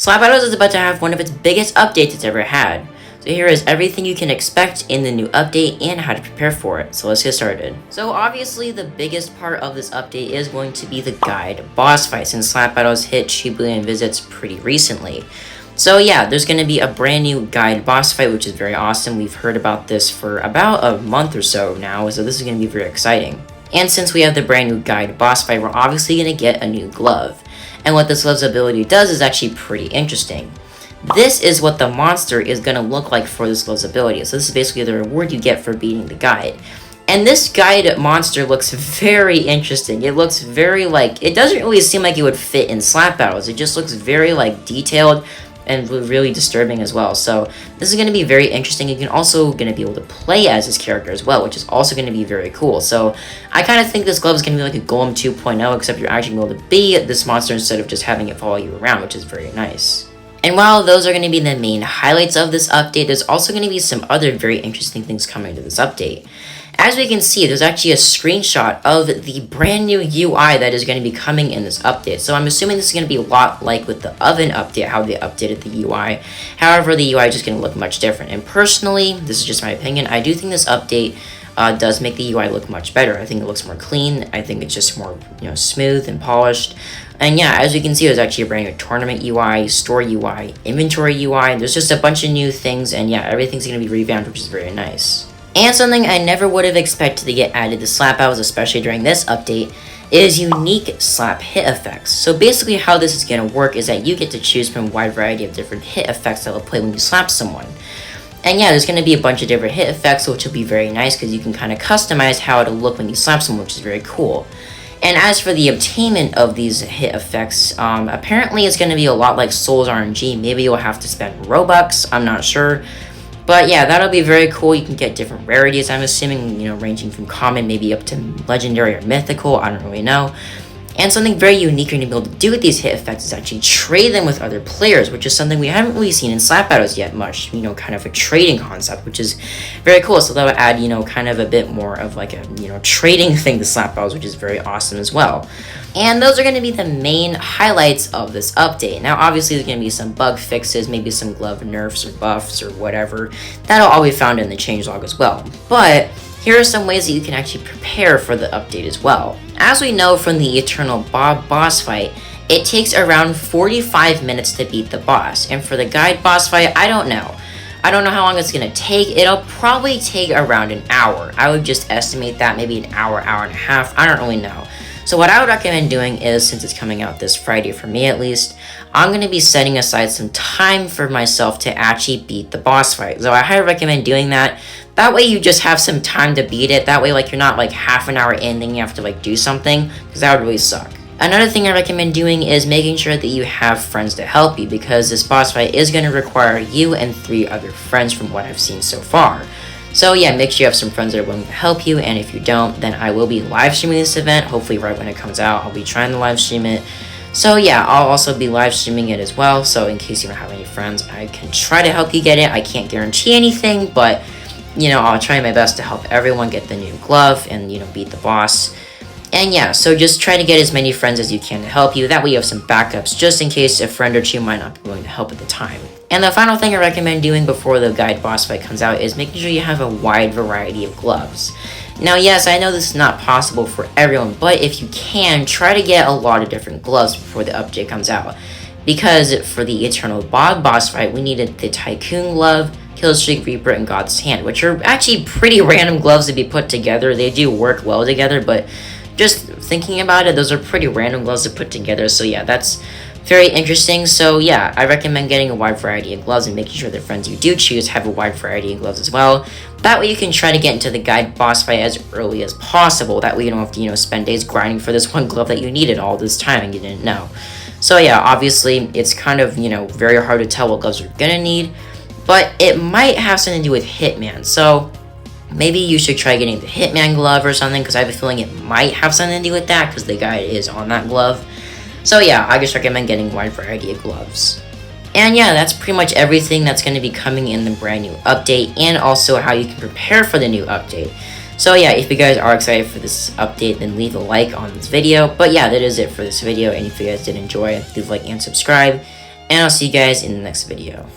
Slap Battles is about to have one of its biggest updates it's ever had. So here is everything you can expect in the new update and how to prepare for it. So let's get started. So obviously the biggest part of this update is going to be the guide boss fight, since Slap Battles hit Shibuya visits pretty recently. So yeah, there's going to be a brand new guide boss fight, which is very awesome. We've heard about this for about a month or so now, so this is going to be very exciting. And since we have the brand new guide boss fight, we're obviously going to get a new glove. And what this glove's ability does is actually pretty interesting. This is what the monster is going to look like for this glove's ability. So this is basically the reward you get for beating the guide. And this guide monster looks very interesting. It looks very like, it doesn't really seem like it would fit in Slap Battles. It just looks very like detailed and really disturbing as well. So this is going to be very interesting. You can also going to be able to play as this character as well, which is also going to be very cool. So I kind of think this glove is going to be like a Golem 2.0, except you're actually able to be this monster instead of just having it follow you around, which is very nice. And while those are going to be the main highlights of this update, there's also going to be some other very interesting things coming to this update. As we can see, there's actually a screenshot of the brand new UI that is going to be coming in this update. So I'm assuming this is going to be a lot like with the Oven update, how they updated the UI. However, the UI is just going to look much different. And personally, this is just my opinion, I do think this update does make the UI look much better. I think it looks more clean. I think it's just more, smooth and polished. And yeah, as you can see, there's actually a brand new tournament UI, store UI, inventory UI. There's just a bunch of new things, and yeah, everything's going to be revamped, which is very nice. And something I never would have expected to get added to Slap Battles, especially during this update, is unique slap hit effects. So basically how this is going to work is that you get to choose from a wide variety of different hit effects that will play when you slap someone. And yeah, there's going to be a bunch of different hit effects, which will be very nice because you can kind of customize how it'll look when you slap someone, which is very cool. And as for the obtainment of these hit effects, apparently it's going to be a lot like Souls RNG. Maybe you'll have to spend Robux, I'm not sure. But yeah, that'll be very cool. You can get different rarities, I'm assuming, ranging from common maybe up to legendary or mythical, I don't really know. And something very unique you're going to be able to do with these hit effects is actually trade them with other players, which is something we haven't really seen in Slap Battles yet much, kind of a trading concept, which is very cool. So that would add, kind of a bit more of like a, trading thing to Slap Battles, which is very awesome as well. And those are going to be the main highlights of this update. Now, obviously, there's going to be some bug fixes, maybe some glove nerfs or buffs or whatever. That'll all be found in the changelog as well. But here are some ways that you can actually prepare for the update as well. As we know from the Eternal boss fight, it takes around 45 minutes to beat the boss. And for the guide boss fight, I don't know. I don't know how long it's going to take. It'll probably take around an hour. I would just estimate that, maybe an hour, hour and a half. I don't really know. So what I would recommend doing is, since it's coming out this Friday for me at least, I'm going to be setting aside some time for myself to actually beat the boss fight. So I highly recommend doing that. That way you just have some time to beat it. That way you're not half an hour in, then you have to do something, because that would really suck. Another thing I recommend doing is making sure that you have friends to help you, because this boss fight is going to require you and 3 other friends from what I've seen so far. So yeah, make sure you have some friends that are willing to help you, and if you don't, then I will be live streaming this event, hopefully right when it comes out. I'll be trying to live stream it. So yeah, I'll also be live streaming it as well, so in case you don't have any friends, I can try to help you get it. I can't guarantee anything, but I'll try my best to help everyone get the new glove and, beat the boss. And yeah, so just try to get as many friends as you can to help you. That way you have some backups, just in case a friend or two might not be willing to help at the time. And the final thing I recommend doing before the guide boss fight comes out is making sure you have a wide variety of gloves. Now, yes, I know this is not possible for everyone, but if you can, try to get a lot of different gloves before the update comes out. Because for the Eternal boss fight, we needed the Tycoon glove, Killstreak Reaper, and God's Hand, which are actually pretty random gloves to be put together. They do work well together, but just thinking about it, those are pretty random gloves to put together. So yeah, that's very interesting. So yeah, I recommend getting a wide variety of gloves and making sure the friends you do choose have a wide variety of gloves as well. That way you can try to get into the guide boss fight as early as possible. That way you don't have to, spend days grinding for this one glove that you needed all this time and you didn't know. So yeah, obviously it's kind of, very hard to tell what gloves you're gonna need, but it might have something to do with Hitman. So maybe you should try getting the Hitman glove or something, because I have a feeling it might have something to do with that, because the guide is on that glove. So yeah, I just recommend getting a wide variety of gloves. And yeah, that's pretty much everything that's going to be coming in the brand new update, and also how you can prepare for the new update. So yeah, if you guys are excited for this update, then leave a like on this video. But yeah, that is it for this video, and if you guys did enjoy, leave a like and subscribe. and I'll see you guys in the next video.